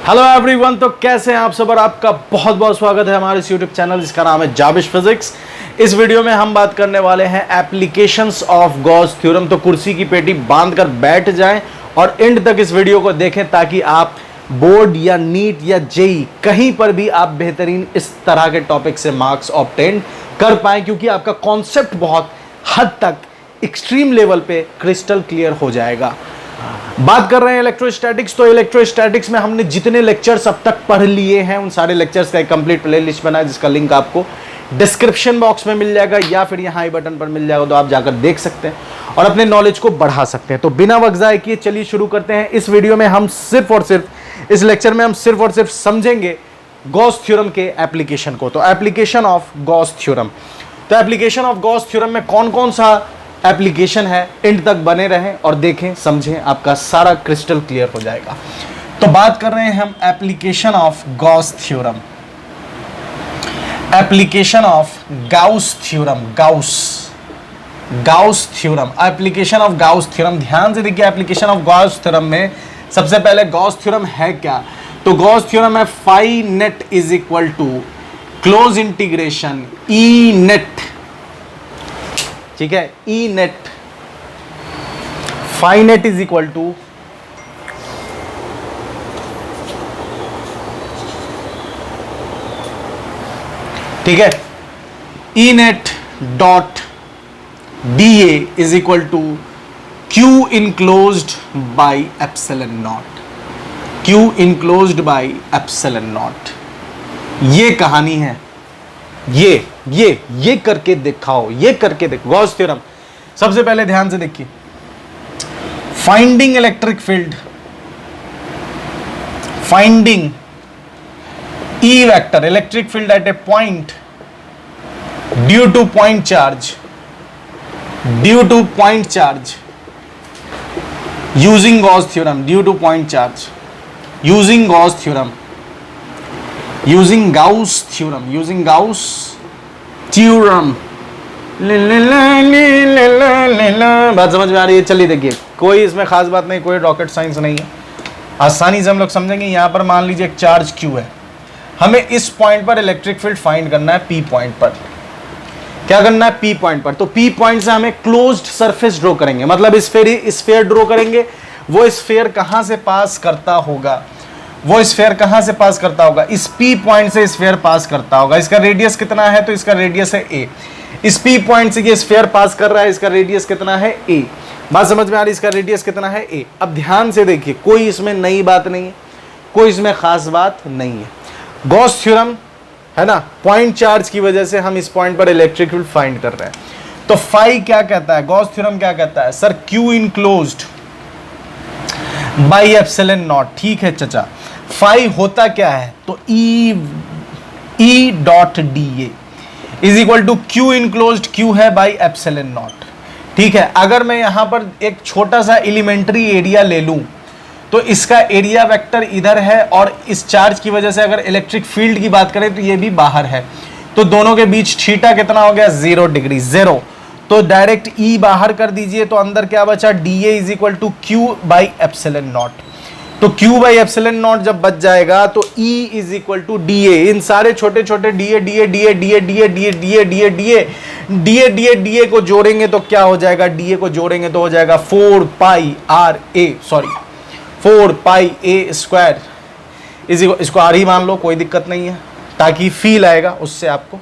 Hello everyone, तो कैसे हैं आप सब। और आपका बहुत बहुत स्वागत है हमारे इस यूट्यूब चैनल जिसका नाम है जाबिश फिजिक्स। इस वीडियो में हम बात करने वाले हैं एप्लीकेशंस ऑफ गॉस थ्योरम। तो कुर्सी की पेटी बांधकर बैठ जाएं और एंड तक इस वीडियो को देखें ताकि आप बोर्ड या नीट या जेई कहीं पर भी आप बेहतरीन इस तरह के टॉपिक से मार्क्स ऑब्टेन कर पाएं, क्योंकि आपका कॉन्सेप्ट बहुत हद तक एक्सट्रीम लेवल पे क्रिस्टल क्लियर हो जाएगा। बात कर रहे हैं इलेक्ट्रोस्टैटिक्स। तो इलेक्ट्रोस्टैटिक्स में हमने जितने लेक्चर्स अब तक पढ़ लिए हैं उन सारे लेक्चर्स का एक कंप्लीट प्लेलिस्ट बना है, जिसका लिंक आपको डिस्क्रिप्शन बॉक्स में मिल जाएगा या फिर यहाँ आई बटन पर मिल जाएगा, तो आप जाकर देख सकते हैं और अपने नॉलेज को बढ़ा सकते हैं। तो बिना वक्त ज़ाय किए चलिए शुरू करते हैं। इस वीडियो में हम सिर्फ और सिर्फ इस लेक्चर में हम सिर्फ और सिर्फ समझेंगे गॉस थ्योरम के एप्लीकेशन को। तो एप्लीकेशन ऑफ गॉस थ्योरम, तो एप्लीकेशन ऑफ गॉस थ्योरम में कौन कौन सा एप्लीकेशन है, एंड तक बने रहें और देखें समझें, आपका सारा क्रिस्टल क्लियर हो जाएगा। तो बात कर रहे हैं हम application of Gauss theorem, application of Gauss theorem, Gauss theorem, application of Gauss theorem. ध्यान से देखिए, एप्लीकेशन ऑफ गॉस थ्योरम में सबसे पहले गॉस थ्योरम है क्या। तो गॉस थ्योरम है phi net is equal to close integration E net, ठीक है, E net, phi net is equal to ठीक है, E net dot D A is equal to Q enclosed by epsilon naught, Q enclosed by epsilon naught. ये कहानी है, ये करके दिखाओ, ये करके देखो गॉस थ्योरम। सबसे पहले ध्यान से देखिए, finding electric field, finding E vector electric field at A point due two point charge, due two point charge using Gauss theorem, due two point charge using Gauss theorem, using Gauss theorem, using Gauss theorem. बात समझ में आ रही है? चलिए देखिए, कोई इसमें खास बात नहीं, कोई रॉकेट साइंस नहीं है, आसानी से हम लोग समझेंगे। यहां पर मान लीजिए एक चार्ज Q है, हमें इस पॉइंट पर इलेक्ट्रिक फील्ड फाइंड करना है, P पॉइंट पर। क्या करना है? P पॉइंट पर। तो P पॉइंट से हमें क्लोज्ड सरफेस ड्रॉ करेंगे, मतलब स्फीयर ड्रॉ करेंगे। वो स्फीयर कहां से पास करता होगा, वो स्फीयर कहां से पास करता होगा? इस P पॉइंट से स्फीयर पास करता होगा। इसका रेडियस कितना है? तो इसका रेडियस है a। इस P पॉइंट से ये स्फीयर पास कर रहा है, इसका रेडियस कितना है? a। बात समझ में आ रही है? इसका रेडियस कितना है? a। अब ध्यान से देखिए, कोई इसमें नई बात नहीं है, कोई इसमें खास बात नहीं है। गॉस थ्योरम है ना, पॉइंट चार्ज की वजह से हम इस पॉइंट पर इलेक्ट्रिक फील्ड फाइंड कर रहे हैं। तो फाई क्या कहता है, गॉस थ्योरम क्या कहता है? Sir Q enclosed by epsilon naught. ठीक है चचा, फाई होता क्या है? तो E dot D A is equal to Q enclosed, Q है बाई एप्सिलॉन नॉट। ठीक है, अगर मैं यहां पर एक छोटा सा एलिमेंट्री एरिया ले लूं तो इसका एरिया वेक्टर इधर है, और इस चार्ज की वजह से अगर इलेक्ट्रिक फील्ड की बात करें तो ये भी बाहर है। तो दोनों के बीच थीटा कितना हो गया? 0 डिग्री, 0। तो डायरेक्ट ई बाहर कर दीजिए, तो अंदर क्या बचा? D A is equal to Q by epsilon naught. तो Q बाई एप्सिलॉन नॉट जब बच जाएगा तो E is equal to D A. इन सारे छोटे छोटे डी ए को जोड़ेंगे तो क्या हो जाएगा? डी ए को जोड़ेंगे तो हो जाएगा 4 पाई ए स्क्वायर इज, इसको आर ही मान लो, कोई दिक्कत नहीं है, ताकि फील आएगा उससे आपको।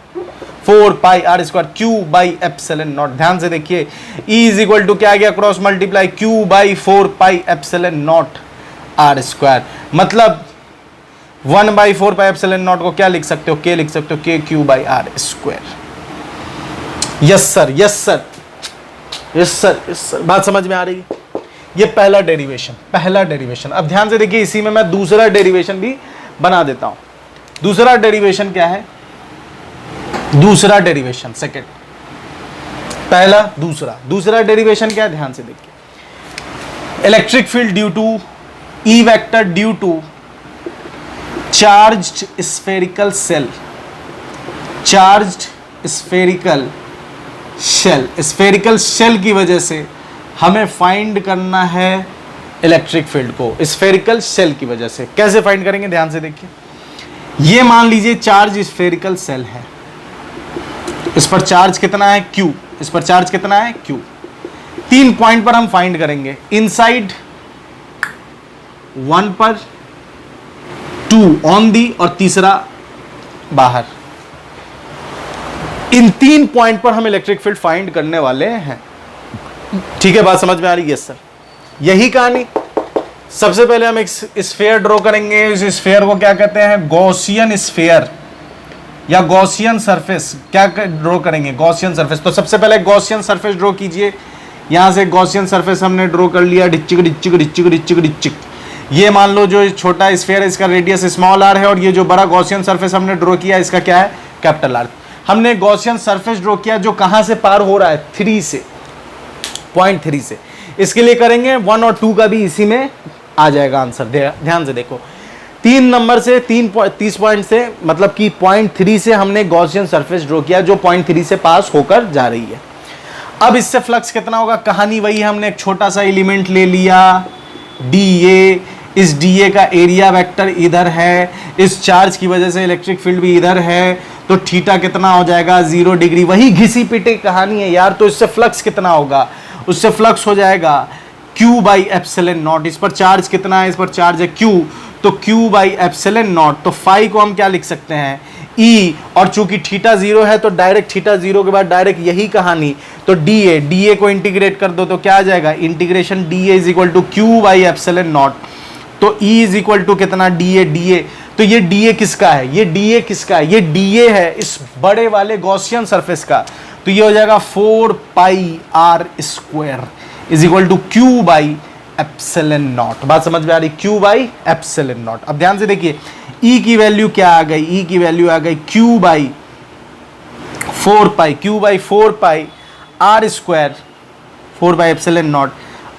4 pi R square Q by epsilon naught. ध्यान से देखिए, E इज इक्वल टू क्या आ गया? Cross multiply Q by 4 pi epsilon naught R square. मतलब 1/4 पाई एप्सिलॉन नॉट को क्या लिख सकते हो? K लिख सकते हो, K Q by R square. Yes sir, yes sir, yes sir, yes sir. बात समझ में आ रही है? ये पहला डेरिवेशन। अब ध्यान से देखिए, इसी में मैं दूसरा डेरिवेशन भी बना देता हूं। दूसरा डेरिवेशन क्या है? दूसरा डेरिवेशन सेकंड, पहला दूसरा डेरिवेशन क्या है? ध्यान से देखिए, electric field due to E vector due to charged spherical shell, charged spherical shell, spherical shell की वजह से हमें फाइंड करना है इलेक्ट्रिक फील्ड को स्फेरिकल सेल की वजह से। कैसे फाइंड करेंगे, ध्यान से देखिए। ये मान लीजिए चार्ज स्फेरिकल सेल है, इस पर चार्ज कितना है Q, इस पर चार्ज कितना है Q। 3 पॉइंट पर हम फाइंड करेंगे, इनसाइड 1 पर, 2 ऑन दी और तीसरा बाहर। इन 3 पॉइंट पर हम इलेक्ट्रिक फील्ड फाइंड करने वाले हैं। ठीक है, बात समझ में आ रही है सर? यही कहानी। सबसे पहले हम एक स्फीयर ड्रॉ करेंगे। इस स्फीयर को क्या कहते हैं, गॉसियन स्फीयर या गॉसियन सरफेस। क्या ड्रॉ करेंगे, गॉसियन सरफेस। तो सबसे पहले गॉसियन सरफेस ड्रॉ कीजिए। यहां से गॉसियन सरफेस हमने ड्रॉ कर लिया, डिचिक डिचिक डिचिक डिचिक डिचिक। ये मान लो जो छोटा स्फीयर है इसका रेडियस स्मॉल आर है, और ये जो बड़ा गॉसियन सरफेस हमने ड्रॉ किया इसका क्या है, कैपिटल आर। हमने गॉसियन सरफेस ड्रॉ किया जो कहां से पार हो रहा है, 3 से, पॉइंट 3 से। इसके लिए करेंगे 1 और 2 का भी इसी में आ जाएगा आंसर। ध्यान से देखो, 3 नंबर से 30 पॉइंट से, मतलब कि पॉइंट 3 से हमने गॉसियन सरफेस ड्रॉ किया जो पॉइंट 3 से पास होकर जा रही है। अब इससे फ्लक्स कितना होगा, कहानी वही, हमने एक छोटा सा एलिमेंट ले लिया dA। इस dA का एरिया वेक्टर इधर है, इस चार्ज की वजह से इलेक्ट्रिक फील्ड भी इधर है, तो थीटा कितना हो जाएगा 0 डिग्री। वही घिसी पिटी कहानी है यार। तो इससे फ्लक्स कितना होगा, उससे फ्लक्स हो जाएगा Q बाई एप्सिलॉन नॉट। इस पर चार्ज कितना है, इस पर चार्ज है Q, तो Q बाई एप्सिलॉन नॉट। तो फाई को हम क्या लिख सकते हैं, E, और चूंकि थीटा 0 है तो डायरेक्ट थीटा 0 के बाद डायरेक्ट यही कहानी, तो dA को इंटीग्रेट कर दो तो क्या आ जाएगा, integration dA is equal to Q by epsilon naught. तो E इज इक्वल टू कितना, dA। तो ये dA किसका है, ये dA किसका है, ये dA है इस बड़े वाले गॉसियन सरफेस का। तो ये हो जाएगा 4 pi R square is equal to Q by epsilon naught. बात समझ में आ रही, Q बाई एप्सिलॉन नॉट। अब ध्यान से देखिए, E की वैल्यू क्या आ गई, E की वैल्यू आ गई Q by 4 pi R square, 4 by epsilon naught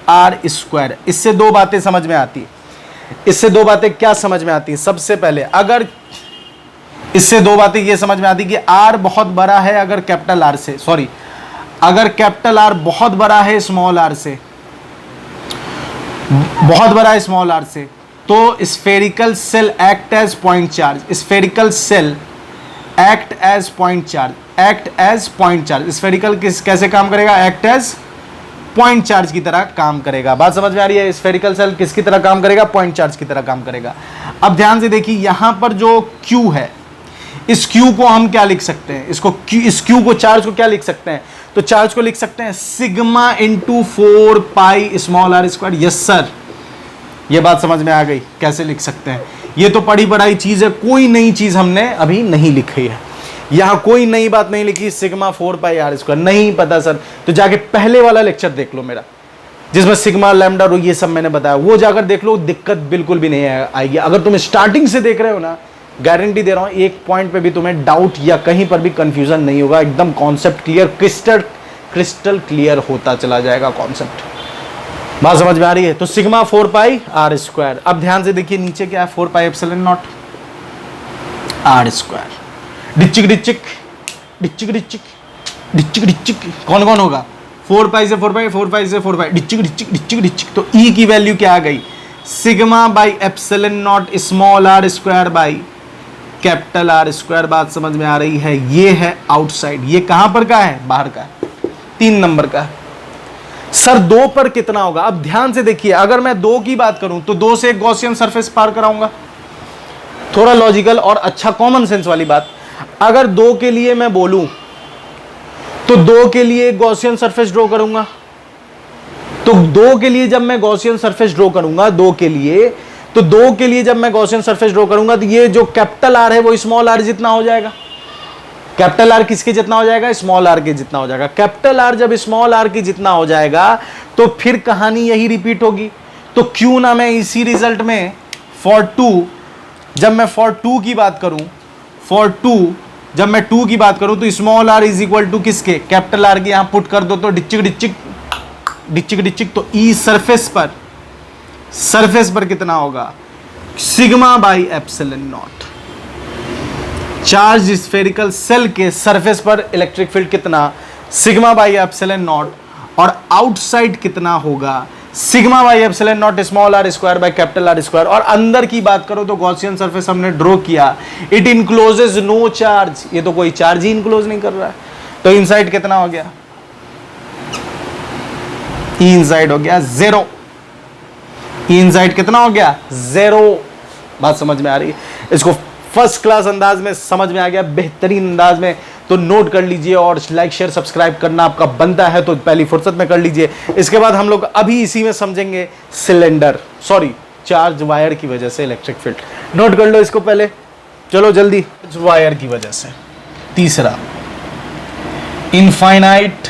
R square. इससे 2 बातें समझ में आती है। इससे 2 बातें क्या समझ में आती है, सबसे पहले अगर इससे 2 बातें ये समझ में आती कि R बहुत बड़ा है अगर कैपिटल R से, सॉरी, अगर कैपिटल R बहुत बड़ा है स्मॉल r से, बहुत बड़ा है स्मॉल r से, तो spherical shell act as point charge. Spherical shell act as point charge, act as point charge. Spherical कैसे काम करेगा, एक्ट एज पॉइंट चार्ज की तरह काम करेगा। बात समझ में आ रही है, स्फेरिकल सेल किसकी तरह काम करेगा, पॉइंट चार्ज की तरह काम करेगा। अब ध्यान से देखिए, यहां पर जो Q है, इस Q को हम क्या लिख सकते हैं, इस Q को, चार्ज को क्या लिख सकते हैं, तो चार्ज को लिख सकते हैं sigma into 4 pi small R square. Yes sir, ये बात समझ में आ गई, कैसे लिख सकते हैं। ये तो पढ़ी पढ़ाई चीज है, कोई नई चीज हमने अभी नहीं लिखी है, यहां कोई नई बात नहीं लिखी। सिग्मा 4 पाई आर स्क्वायर नहीं पता सर, तो जाके पहले वाला लेक्चर देख लो मेरा, जिसमें सिग्मा लैम्डा रो ये सब मैंने बताया, वो जाकर देख लो, दिक्कत बिल्कुल भी नहीं आएगी। अगर तुम स्टार्टिंग से देख रहे हो ना, गारंटी दे रहा हूं, एक पॉइंट पे भी तुम्हें डाउट या कहीं पर भी कंफ्यूजन नहीं होगा। एकदम कॉन्सेप्ट क्लियर, क्रिस्टल क्लियर होता चला जाएगा कॉन्सेप्ट। बात समझ में आ रही है। तो सिग्मा 4 पाई आर स्क्वायर। अब ध्यान से देखिए, नीचे क्या है, 4 pi epsilon naught R square. डिचिक डिचिक डिचिक डिचिक डिचिक डिचिक, कौन कौन होगा, 4 पाई से 4 पाई, 4 पाई से 4 पाई, डिचिक डिचिक डिचिक डिचिक। तो E की वैल्यू क्या आ गई, sigma by epsilon naught small R square by capital R square. बात समझ में आ रही है। ये है आउटसाइड, ये कहां पर का है, बाहर का है, 3 नंबर का है। सर 2 पर कितना होगा, अब ध्यान से देखिए, अगर मैं 2 की बात करूं तो 2 से एक गॉसियन सरफेस पार कराऊंगा। थोड़ा लॉजिकल और अच्छा कॉमन सेंस वाली बात। अगर 2 के लिए मैं बोलूं तो 2 के लिए गॉसियन सरफेस ड्रॉ करूंगा। तो 2 के लिए जब मैं गॉसियन सरफेस ड्रॉ करूंगा, 2 के लिए, तो 2 के लिए जब मैं गॉसियन सरफेस ड्रॉ करूंगा, तो ये जो कैपिटल आर है वो स्मॉल आर जितना हो जाएगा। कैपिटल आर किसके जितना हो जाएगा, स्मॉल आर के जितना हो जाएगा। कैपिटल आर जब स्मॉल आर के जितना हो जाएगा तो फिर कहानी यही रिपीट होगी। तो क्यों ना मैं इसी रिजल्ट में फॉर 2, जब मैं फॉर 2 की बात करूं, फॉर 2 जब मैं 2 की बात करूं, तो small R is equal to किसके, कैपिटल आर के यहां पुट कर दो तो डिचिक डिचिक डिचिक डिचिक। तो ई सरफेस पर कितना होगा, sigma by epsilon naught. Charge spherical shell के सरफेस पर इलेक्ट्रिक फील्ड कितना, सिग्मा बाई एप्सिलॉन नॉट, और आउटसाइड कितना होगा, sigma by epsilon naught small R square by capital R square. और अंदर की बात करो तो गॉसियन सरफेस हमने ड्रॉ किया, इट इनक्लोजेज नो चार्ज, ये तो कोई चार्ज ही इनक्लोज नहीं कर रहा है, तो इनसाइड कितना हो गया, ई इनसाइड हो गया जीरो, ई इनसाइड कितना हो गया, जीरो। बात समझ में आ रही है? इसको फर्स्ट क्लास अंदाज में समझ में आ गया, बेहतरीन अंदाज में, तो नोट कर लीजिए और लाइक शेयर सब्सक्राइब करना आपका बनता है, तो पहली फुर्सत में कर लीजिए। इसके बाद हम लोग अभी इसी में समझेंगे सिलेंडर, सॉरी चार्ज वायर की वजह से इलेक्ट्रिक फील्ड। नोट कर लो इसको पहले, चलो जल्दी। वायर की वजह से, तीसरा infinite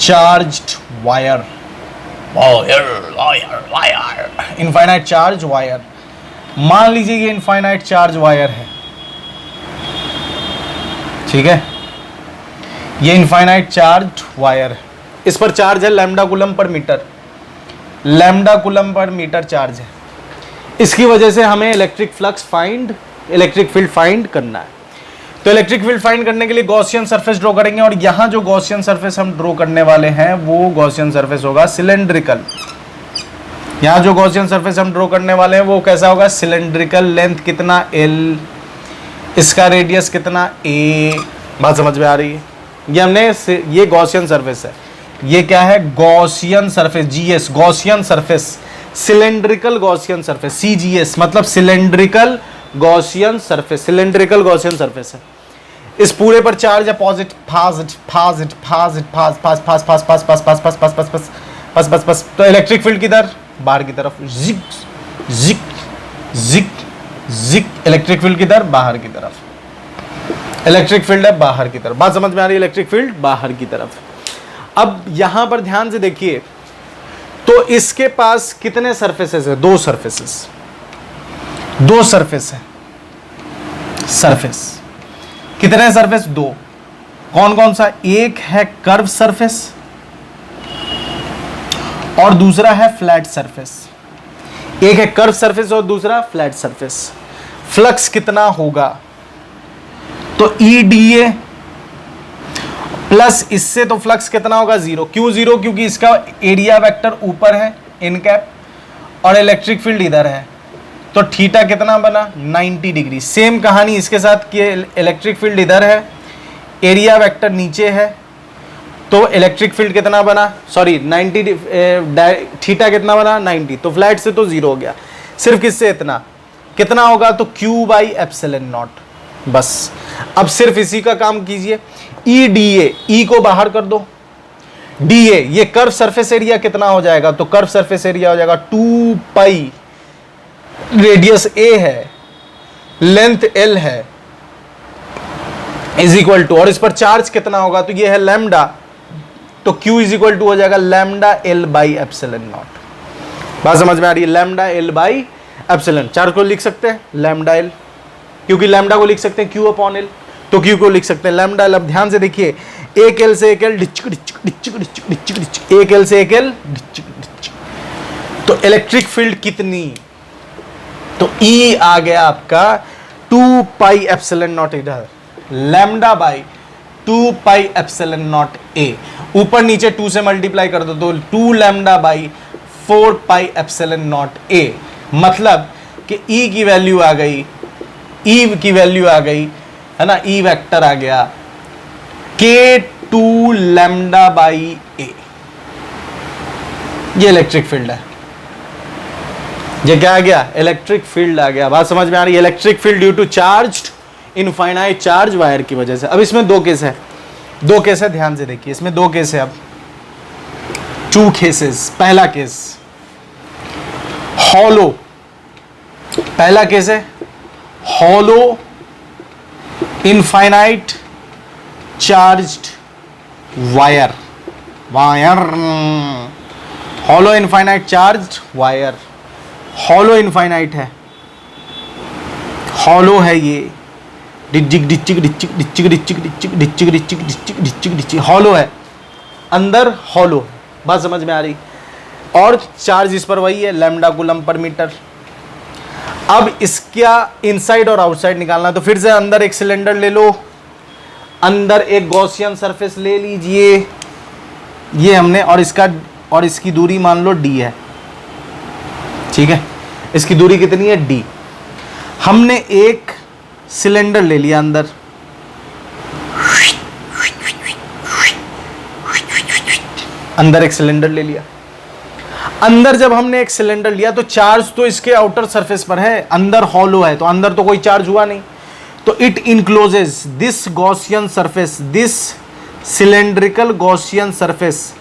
charged wire, infinite charge wire. मान लीजिए ये इनफाइनाइट चार्ज वायर है, ठीक है, ये इनफाइनाइट चार्ज वायर है, इस पर चार्ज है lambda coulomb per metre, lambda coulomb per metre charge है। इसकी वजह से हमें इलेक्ट्रिक फील्ड फाइंड करना है। तो इलेक्ट्रिक फील्ड फाइंड करने के लिए गॉसियन सरफेस ड्रॉ करेंगे, और यहां जो गॉसियन सरफेस हम ड्रॉ करने वाले हैं वो गॉसियन सरफेस होगा सिलेंड्रिकल। यहां जो गॉसियन सरफेस हम ड्रॉ करने वाले हैं वो कैसा होगा, सिलेंड्रिकल। लेंथ कितना l, इसका रेडियस कितना a। बात समझ में आ रही है? ये गॉसियन सरफेस है, ये क्या है, Gaussian surface, GS Gaussian surface, cylindrical Gaussian surface, CGS मतलब cylindrical Gaussian surface, cylindrical Gaussian surface है। इस पूरे पर चार्ज है पॉजिटिव, पास। तो इलेक्ट्रिक फील्ड किधर, बाहर की तरफ, जिक जिक जिक जिक। इलेक्ट्रिक फील्ड किधर, बाहर की तरफ, इलेक्ट्रिक फील्ड है बाहर की तरफ। बात समझ में आ रही है? इलेक्ट्रिक फील्ड बाहर की तरफ। अब यहां पर ध्यान से देखिए, तो इसके पास कितने सरफेसेस है, दो सरफेसेस है, सरफेस कितने सरफेस, दो। कौन कौन सा, एक है कर्व सरफेस और दूसरा है फ्लैट सरफेस। एक है कर्व सरफेस और दूसरा फ्लैट सरफेस। फ्लक्स कितना होगा, तो EDA प्लस इससे तो फ्लक्स कितना होगा, जीरो। क्यों जीरो, क्योंकि इसका एरिया वेक्टर ऊपर है इन कैप और इलेक्ट्रिक फील्ड इधर है, तो थीटा कितना बना, 90 डिग्री। सेम कहानी इसके साथ कि इलेक्ट्रिक फील्ड इधर है, एरिया वेक्टर नीचे है, तो इलेक्ट्रिक फील्ड कितना बना, सॉरी 90, थीटा कितना बना, 90। तो फ्लैट से तो जीरो हो गया, सिर्फ किससे इतना, कितना होगा, तो Q बाई एप्सिलॉन नॉट, बस। अब सिर्फ इसी का काम कीजिए, EDA, E को बाहर कर दो, DA ये कर्व सरफेस एरिया कितना हो जाएगा, तो कर्व सरफेस एरिया हो जाएगा 2 पाई, रेडियस A है, लेंथ L है, इज इक्वल टू, और इस पर चार्ज कितना होगा, तो ये है लैम्डा, तो Q इज इक्वल टू हो जाएगा lambda L by epsilon naught. बात समझ में आ रही है? Lambda L by epsilon. Charge को लिख सकते हैं लैम्डा L, क्योंकि लैम्डा को लिख सकते हैं Q अपॉन L, तो Q को लिख सकते हैं लैम्डा L। अब ध्यान से देखिए, एक L से एक L, एक L से एक L, तो इलेक्ट्रिक फील्ड कितनी, तो E आ गया आपका 2 पाई एप्सिलॉन नॉट इधर, lambda by 2 pi epsilon not A। ऊपर नीचे 2 से मल्टीप्लाई कर दो तो 2 lambda by 4 pi epsilon not A। मतलब कि E की वैल्यू आ गई, E की वैल्यू आ गई है ना, E वेक्टर आ गया K2 लैम्डा बाई A। ये इलेक्ट्रिक फील्ड है, ये क्या आ गया, इलेक्ट्रिक फील्ड आ गया। बात समझ में आ रही है? Electric field due to charged infinite charge wire की वजह से। अब इसमें दो केस है, ध्यान से देखिए, इसमें दो केस है। अब 2 केसेस। पहला केस हॉलो, पहला केस है hollow infinite charged wire, hollow infinite charged wire, hollow infinite है, हॉलो है ये, हॉलो है, अंदर हॉलो। बात समझ में आ रही? और चार्ज इस पर वही है, लैम्डा कूलम पर मीटर। अब इसका इनसाइड और आउटसाइड निकालना, तो फिर से अंदर एक सिलेंडर ले लो, अंदर एक गॉसियन सरफेस ले लीजिए, ये हमने, और इसका और इसकी दूरी मान लो d है, ठीक है, इसकी दूरी कितनी है d। हमने एक सिलेंडर ले लिया अंदर, अंदर एक सिलेंडर ले लिया। अंदर जब हमने एक सिलेंडर लिया तो चार्ज तो इसके आउटर सरफेस पर है, अंदर हॉलो है तो अंदर तो कोई चार्ज हुआ नहीं, तो it encloses this Gaussian surface, this cylindrical Gaussian surface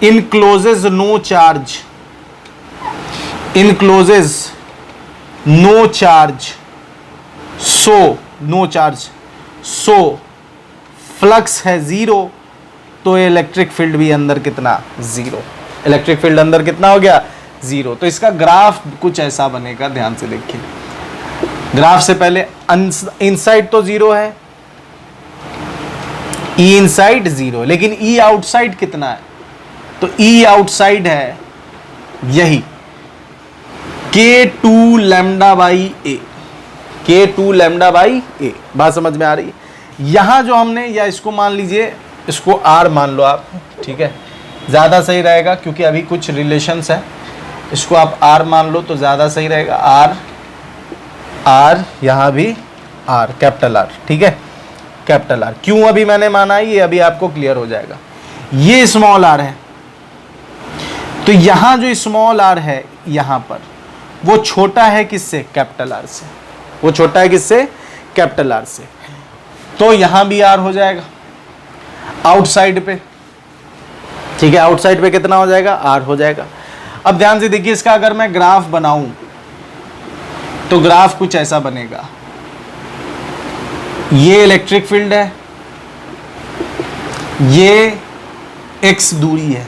encloses no charge, encloses no charge, so no charge, so flux है जीरो, तो इलेक्ट्रिक फील्ड भी अंदर कितना, जीरो। इलेक्ट्रिक फील्ड अंदर कितना हो गया, जीरो। तो इसका ग्राफ कुछ ऐसा बनेगा, ध्यान से देखिए। ग्राफ से पहले इनसाइड तो जीरो है, ई इनसाइड जीरो, लेकिन ई आउटसाइड कितना है, तो ई आउटसाइड है यही K2 lambda by A, K2 lambda by A. बात समझ में आ रही है। यहां जो हमने, या इसको मान लीजिए, इसको R मान लो आप, ठीक है, ज़्यादा सही रहेगा क्योंकि अभी कुछ रिलेशंस है, इसको आप R मान लो तो ज़्यादा सही रहेगा। R यहाँ भी R, कैपिटल R, ठीक है, कैपिटल R। क्यों अभी मैंने माना है ये अभी आपको क्लियर हो जाएगा। ये स्मॉल r है, तो यहाँ जो स्मॉल r है यहाँ पर, वो छोटा है किससे, कैपिटल R से, वो छोटा है किससे, कैपिटल R से, तो यहाँ भी R हो जाएगा आउटसाइड पे, ठीक है, आउटसाइड पे कितना हो जाएगा, R हो जाएगा। अब ध्यान से देखिए, इसका अगर मैं ग्राफ बनाऊं तो ग्राफ कुछ ऐसा बनेगा। ये इलेक्ट्रिक फील्ड है, ये x दूरी है,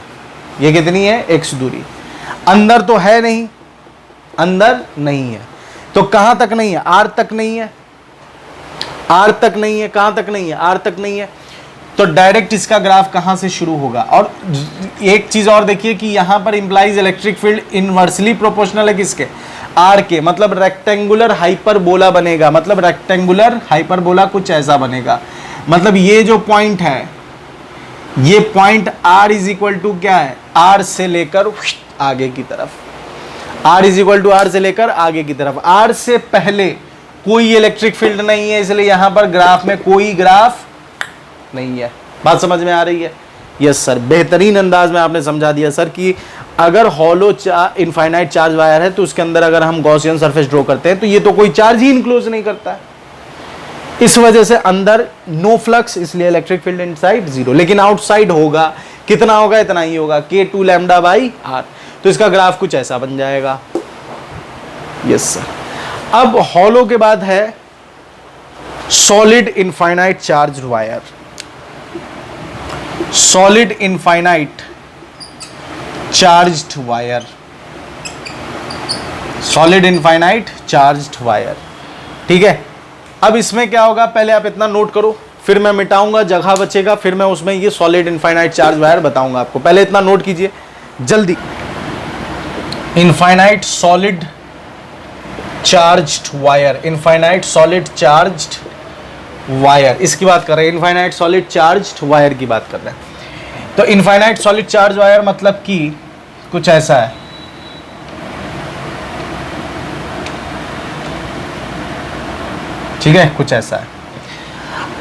ये कितनी है, x दूरी। अंदर तो है नहीं, अंदर नहीं है, तो कहां तक नहीं है, R तक नहीं है, R तक नहीं है, कहां तक नहीं है, R तक नहीं है, तो डायरेक्ट इसका ग्राफ कहां से शुरू होगा। और एक चीज और देखिए कि यहां पर implies electric field inversely proportional है किसके, R के, मतलब रेक्टेंगुलर हाइपरबोला बनेगा, मतलब रेक्टेंगुलर हाइपरबोला कुछ ऐसा बनेगा। मतलब ये जो पॉइंट है, ये point R is equal to क्या है, R से लेकर आगे की तरफ, R is equal to R से लेकर आगे की तरफ। R से पहले कोई इलेक्ट्रिक फील्ड नहीं है, इसलिए यहां पर ग्राफ में कोई ग्राफ नहीं है। बात समझ में आ रही है? यस सर, बेहतरीन अंदाज में आपने समझा दिया सर कि अगर हॉलो इनफाइनाइट चार्ज वायर है तो उसके अंदर अगर हम गॉसियन सरफेस ड्रॉ करते हैं तो ये तो कोई चार्ज ही इनक्लोज नहीं करता है, इस वजह से अंदर नो फ्लक्स, इसलिए इलेक्ट्रिक फील्ड इनसाइड जीरो, लेकिन आउटसाइड होगा, कितना होगा, इतना ही होगा, K2 लैम्डा बाई R। तो इसका ग्राफ कुछ ऐसा बन जाएगा। Yes sir. अब हॉलो के बाद है solid infinite charge wire, solid infinite charged wire, solid infinite charged wire, ठीक है। अब इसमें क्या होगा, पहले आप इतना नोट करो, फिर मैं मिटाऊंगा, जगह बचेगा, फिर मैं उसमें ये सॉलिड इनफाइनाइट चार्ज वायर बताऊंगा आपको। पहले इतना नोट कीजिए जल्दी, infinite solid charged wire, infinite solid charged wire, इसकी बात कर रहे हैं, इनफाइनाइट सॉलिड चार्ज्ड वायर की बात कर रहे हैं। तो इनफाइनाइट सॉलिड चार्ज वायर मतलब कि कुछ ऐसा है, ठीक है, कुछ ऐसा है।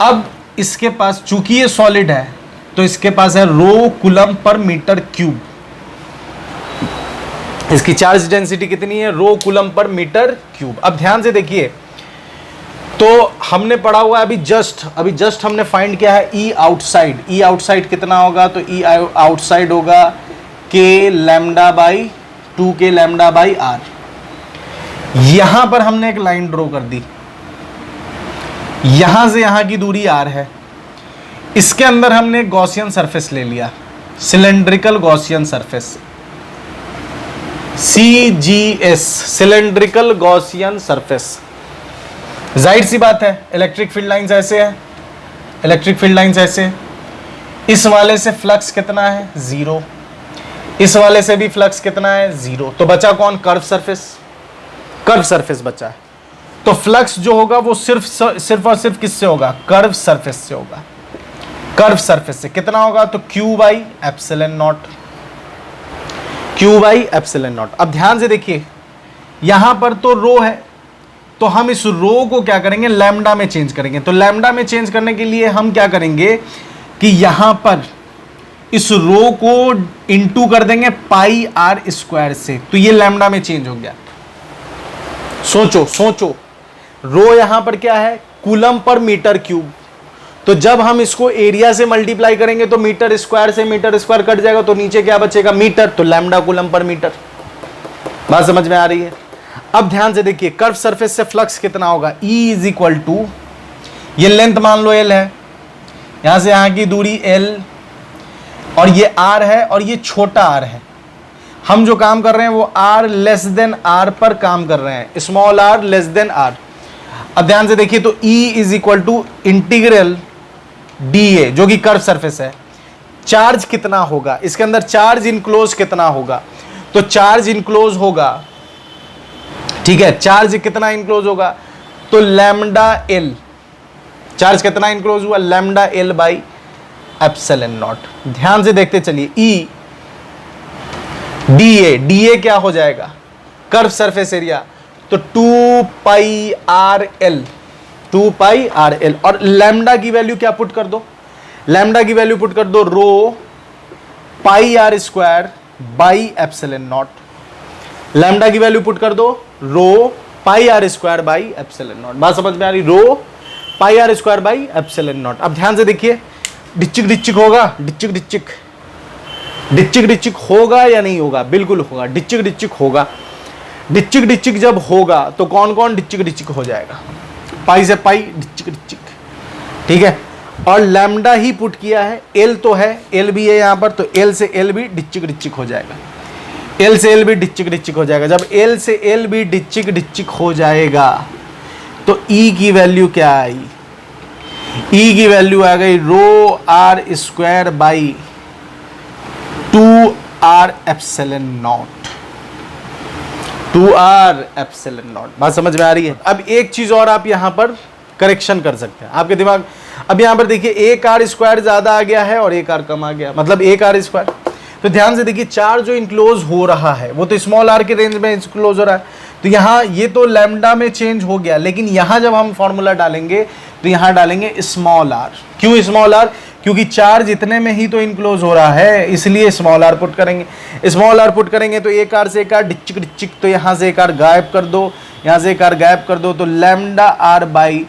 अब इसके पास, चूंकि ये सॉलिड है तो इसके पास है रो कूलम पर मीटर क्यूब, इसकी चार्ज डेंसिटी कितनी है, रो कूलम पर मीटर क्यूब। अब ध्यान से देखिए, तो हमने पढ़ा हुआ है अभी जस्ट हमने फाइंड किया है ई आउटसाइड। ई आउटसाइड कितना होगा, तो ई आउटसाइड होगा K lambda by 2K lambda by R। यहां पर हमने एक लाइन ड्रॉ कर दी, यहां से यहां की दूरी R है, इसके अंदर हमने एक गॉसियन सरफेस ले लिया, cylindrical Gaussian surface, CGS, cylindrical Gaussian surface. जाहिर सी बात है, इलेक्ट्रिक फील्ड लाइंस ऐसे है, इलेक्ट्रिक फील्ड लाइंस ऐसे, इस वाले से फ्लक्स कितना है, जीरो, इस वाले से भी फ्लक्स कितना है, जीरो, तो बचा कौन, कर्व सरफेस, कर्व सरफेस बचा है। तो फ्लक्स जो होगा वो सिर्फ और सिर्फ किससे होगा, कर्व सरफेस से होगा। कर्व सरफेस से कितना होगा, तो Q by epsilon not, Q by epsilon naught. अब ध्यान से देखिए, यहां पर तो रो है, तो हम इस रो को क्या करेंगे, लैम्डा में चेंज करेंगे। तो लैम्डा में चेंज करने के लिए हम क्या करेंगे कि यहां पर इस रो को इंटू कर देंगे पाई आर स्क्वायर से, तो ये लैम्डा में चेंज हो गया। सोचो सोचो, रो यहां पर क्या है, कूलम पर मीटर क्यूब। तो जब हम इसको एरिया से मल्टीप्लाई करेंगे तो मीटर स्क्वायर से मीटर स्क्वायर कट जाएगा, तो नीचे क्या बचेगा, मीटर। तो लैम्डा कूलम पर मीटर। बात समझ में आ रही है? अब ध्यान से देखिए, कर्व सरफेस से फ्लक्स कितना होगा, E इज इक्वल टू, ये लेंथ मान लो L है, यहां से यहां की दूरी L, और ये R है, और ये छोटा r है। हम जो काम कर रहे हैं वो R लेस देन R पर काम कर रहे हैं, small r less than R। अब ध्यान से देखिए, तो E is equal to integral dA, जो कि कर्व सरफेस है। चार्ज कितना होगा इसके अंदर, चार्ज इनक्लोज कितना होगा, तो चार्ज इनक्लोज होगा, ठीक है, चार्ज कितना इनक्लोज होगा, तो लैम्डा L। चार्ज कितना इनक्लोज हुआ, lambda L by epsilon naught. ध्यान से देखते चलिए, E dA क्या हो जाएगा, कर्व सरफेस एरिया, तो 2 pi R L, 2 pi R L. और लैम्डा की वैल्यू क्या पुट कर दो, लैम्डा की वैल्यू पुट कर दो rho pi R square by epsilon naught. Lambda की वैल्यू पुट कर दो rho pi R square by epsilon naught. बात समझ में आ रही, rho pi R square by epsilon naught. अब ध्यान से देखिए, डिचिक डिचिक होगा, डिचिक डिचिक, डिचिक डिचिक होगा या नहीं होगा, बिल्कुल होगा, डिचिक डिचिक होगा। डिचिक डिचिक जब होगा तो कौन कौन डिचिक डिचिक हो जाएगा, पाई से पाई डिचिक डिचिक, ठीक है। और लैम्डा ही पुट किया है, एल तो है, एल भी है यहां पर, तो एल से एल भी डिचिक डिचिक हो जाएगा, एल से एल भी डिचिक डिचिक हो जाएगा। जब एल से एल भी डिचिक डिचिक हो जाएगा तो ई की वैल्यू क्या आई, ई की वैल्यू आ गई rho R square by 2r epsilon naught, 2r epsilon naught. बात समझ में आ रही है? अब एक चीज और आप यहां पर करेक्शन कर सकते हैं, आपके दिमाग, अब यहां पर देखिए एक आर स्क्वायर ज्यादा आ गया है और एक आर कम आ गया, मतलब एक आर स्क्वायर। तो ध्यान से देखिए, चार्ज जो इनक्लोज हो रहा है वो तो स्मॉल आर के रेंज में इनक्लोज हो रहा है, तो यहाँ ये तो लैम्डा में चेंज हो गया, लेकिन यहाँ जब हम फॉर्मूला डालेंगे तो यहाँ डालेंगे स्मॉल आर। क्यों स्मॉल आर, क्योंकि चार्ज इतने में ही तो इनक्लोज हो रहा है, इसलिए स्मॉल आर पुट करेंगे। स्मॉल आर पुट करेंगे तो एक आर से एक आर डिचिक डिचिक, तो यहाँ से एक आर गायब कर दो, यहाँ से एक आर गायब कर दो, तो lambda R by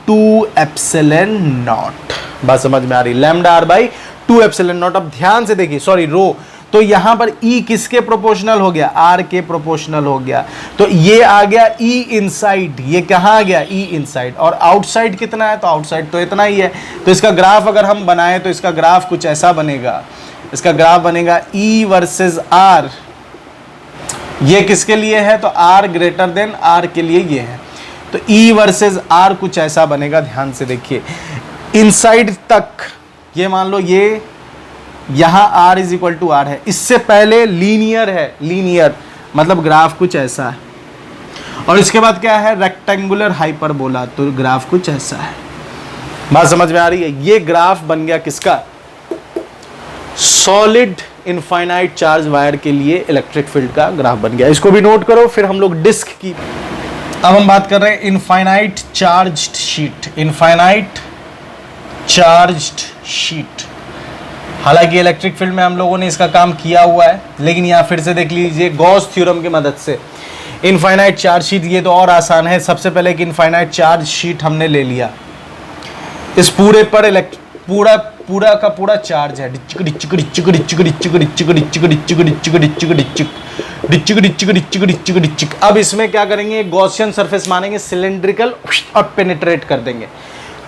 2 epsilon naught. बात समझ में आ रही, lambda R by 2 epsilon naught. अब ध्यान से देखिए, सॉरी रो, तो यहां पर E किसके प्रोपोर्शनल हो गया, R के प्रोपोर्शनल हो गया, तो ये आ गया E इनसाइड। ये कहां आ गया, E इनसाइड। और आउटसाइड कितना है, तो आउटसाइड तो इतना ही है। तो इसका ग्राफ अगर हम बनाएं तो इसका ग्राफ कुछ ऐसा बनेगा, इसका ग्राफ बनेगा E वर्सेस R। ये किसके लिए है, तो R ग्रेटर देन R के लिए ये है, तो E वर्सेस R कुछ ऐसा बनेगा। ध्यान से देखिए, इनसाइड तक ये मान लो ये यहां R is equal to R है, इससे पहले लीनियर है, लीनियर मतलब ग्राफ कुछ ऐसा है, और इसके बाद क्या है, रेक्टेंगुलर हाइपरबोला, तो ग्राफ कुछ ऐसा है। बात समझ में आ रही है? ये ग्राफ बन गया किसका, सॉलिड इनफाइनाइट चार्ज वायर के लिए इलेक्ट्रिक फील्ड का ग्राफ बन गया। इसको भी नोट करो। फिर हम लोग डिस्क की, अब हम बात कर रहे हैं infinite charged sheet, infinite charged sheet. हालांकि इलेक्ट्रिक फील्ड में हम लोगों ने इसका काम किया हुआ है, लेकिन यहाँ फिर से देख लीजिए गॉस थ्योरम की मदद से इनफाइनाइट चार्ज शीट, ये तो और आसान है। सबसे पहले एक इनफाइनाइट चार्ज शीट हमने ले लिया, इस पूरे पर पूरा पूरा का पूरा चार्ज है, डिचिक डिचिक डिचिक डिचिक डिचिक डिचिक डिचिक डिचिक डिचिक डिचिक डिचिक डिचिक डिचिक डिचिक डिचिक डिचिक। अब इसमें क्या करेंगे, गॉसियन सरफेस मानेंगे, सिलेंड्रिकल, और पेनिट्रेट कर देंगे।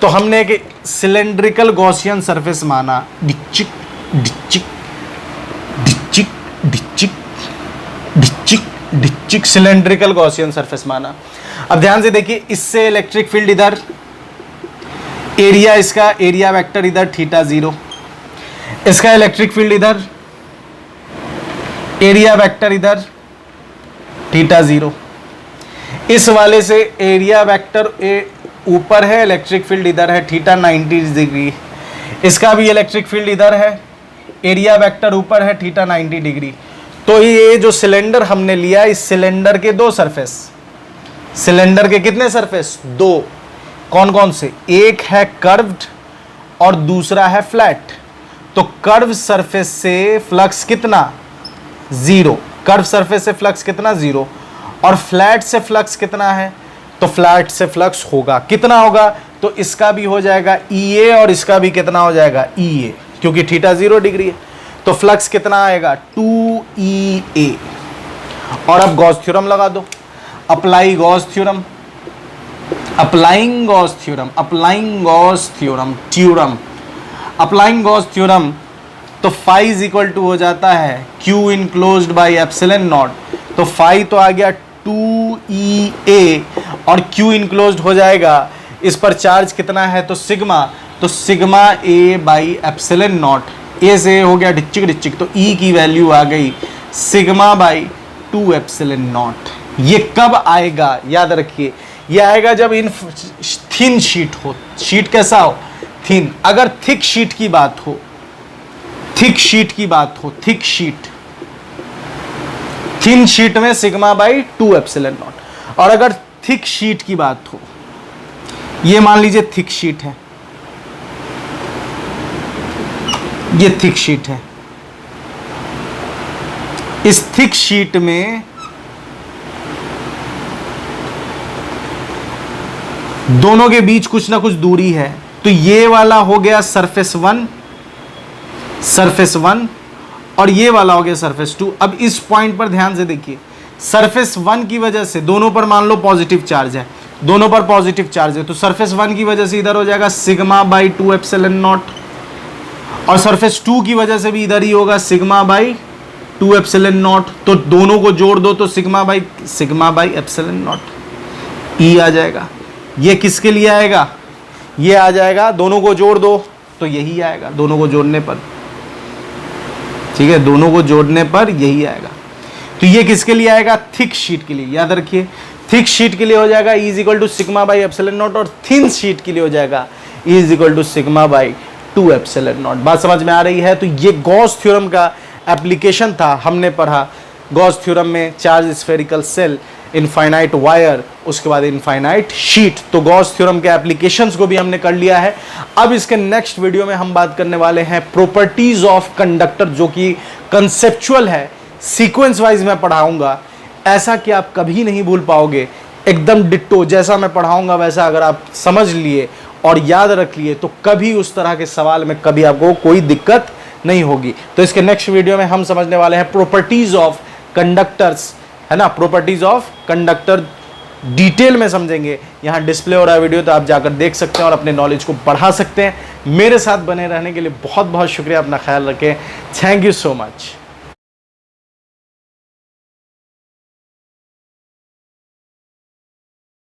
तो हमने एक सिलेंड्रिकल गॉसियन सरफेस माना, डिचिक डिचिक डिचिक डिचिक डिचिक डिचिक, सिलेंड्रिकल गॉसियन सरफेस माना। अब ध्यान से देखिए, इससे इलेक्ट्रिक फील्ड इधर, एरिया, इसका एरिया वेक्टर इधर θ0, इसका इलेक्ट्रिक फील्ड इधर, एरिया वेक्टर इधर θ0। इस वाले से एरिया वेक्टर ऊपर है, इलेक्ट्रिक फील्ड इधर है, θ 90 डिग्री। इसका भी इलेक्ट्रिक फील्ड इधर है, एरिया वेक्टर ऊपर है, θ 90 डिग्री। तो ये जो सिलेंडर हमने लिया, इस सिलेंडर के दो सरफेस, सिलेंडर के कितने सरफेस? दो। कौन कौन से? एक है कर्व्ड और दूसरा है फ्लैट। तो कर्व सरफेस से फ्लक्स कितना? 0। कर्व सरफेस से फ्लक्स कितना? 0। और फ्लैट से फ्लक्स कितना है? तो फ्लैट से फ्लक्स होगा कितना होगा? तो इसका भी हो जाएगा EA और इसका भी कितना हो जाएगा? EA, क्योंकि थीटा 0 डिग्री है। तो फ्लक्स कितना आएगा? 2EA। और अब गॉस थ्योरम लगा दो। Apply Gauss theorem, applying Gauss theorem, applying Gauss theorem, applying Gauss theorem. तो फाई इज इक्वल टू हो जाता है Q enclosed by epsilon naught. तो फाई तो आ गया 2EA और Q इनक्लोज्ड हो जाएगा, इस पर चार्ज कितना है? तो सिग्मा। तो sigma A by epsilon naught. A से हो गया डिच्चिक, तो E की वैल्यू आ गई सिग्मा बाई 2 एप्सिलॉन नॉट। ये कब आएगा? याद रखिए, ये आएगा जब इन थिन शीट हो। शीट कैसा हो? थिन। अगर थिक शीट की बात हो, थिक शीट की बात हो, थिक शीट, थिन शीट में सिग्मा बाई 2 एप्सिलॉन नॉट। और अगर थिक शीट की बात हो, ये मान लीजिए थिक शीट है, ये थिक शीट है, इस थिक शीट में दोनों के बीच कुछ ना कुछ दूरी है। तो ये वाला हो गया सरफेस 1, सरफेस 1, और ये वाला हो गया सरफेस 2। अब इस पॉइंट पर ध्यान से देखिए, सरफेस 1 की वजह से दोनों पर मान लो पॉजिटिव चार्ज है, दोनों पर पॉजिटिव चार्ज है, तो सरफेस 1 की वजह से इधर हो जाएगा सिग्मा बाई 2 एप्सिलॉन नॉट, और सरफेस 2 की वजह से भी इधर ही होगा सिग्मा बाई 2 एप्सिलॉन नॉट। तो दोनों को जोड़ दो तो sigma by epsilon not E आ जाएगा। ये किसके लिए आएगा? ये आ जाएगा, दोनों को जोड़ दो तो यही आएगा, दोनों को जोड़ने पर, ठीक है, दोनों को जोड़ने पर यही आएगा। तो ये किसके लिए आएगा? थिक शीट के लिए। याद रखिए, थिक शीट के लिए हो जाएगा E is equal to sigma by epsilon naught, और थिन शीट के लिए हो जाएगा E is equal to sigma by 2 epsilon naught. बात समझ में आ रही है? तो ये गॉस थ्योरम का एप्लीकेशन था, हमने पढ़ा गॉस थ्योरम में charge spherical cell, infinite wire, उसके बाद इनफाइनाइट शीट। तो गॉस थ्योरम के एप्लीकेशंस को भी हमने कर लिया है। अब इसके नेक्स्ट वीडियो में हम बात करने वाले हैं प्रॉपर्टीज ऑफ कंडक्टर, जो कि कंसेप्चुअल है, सीक्वेंस वाइज मैं पढ़ाऊंगा, ऐसा कि आप कभी नहीं भूल पाओगे। एकदम डिट्टो जैसा मैं पढ़ाऊंगा वैसा अगर आप समझ लिए और याद रख लिए तो कभी उस तरह के सवाल में कभी आपको कोई दिक्कत नहीं होगी। तो इसके नेक्स्ट वीडियो में हम समझने वाले हैं प्रॉपर्टीज ऑफ कंडक्टर्स, है ना, प्रॉपर्टीज ऑफ कंडक्टर डिटेल में समझेंगे। यहाँ डिस्प्ले हो रहा है वीडियो, तो आप जाकर देख सकते हैं और अपने नॉलेज को बढ़ा सकते हैं। मेरे साथ बने रहने के लिए बहुत बहुत शुक्रिया। अपना ख्याल रखें। Thank you so much.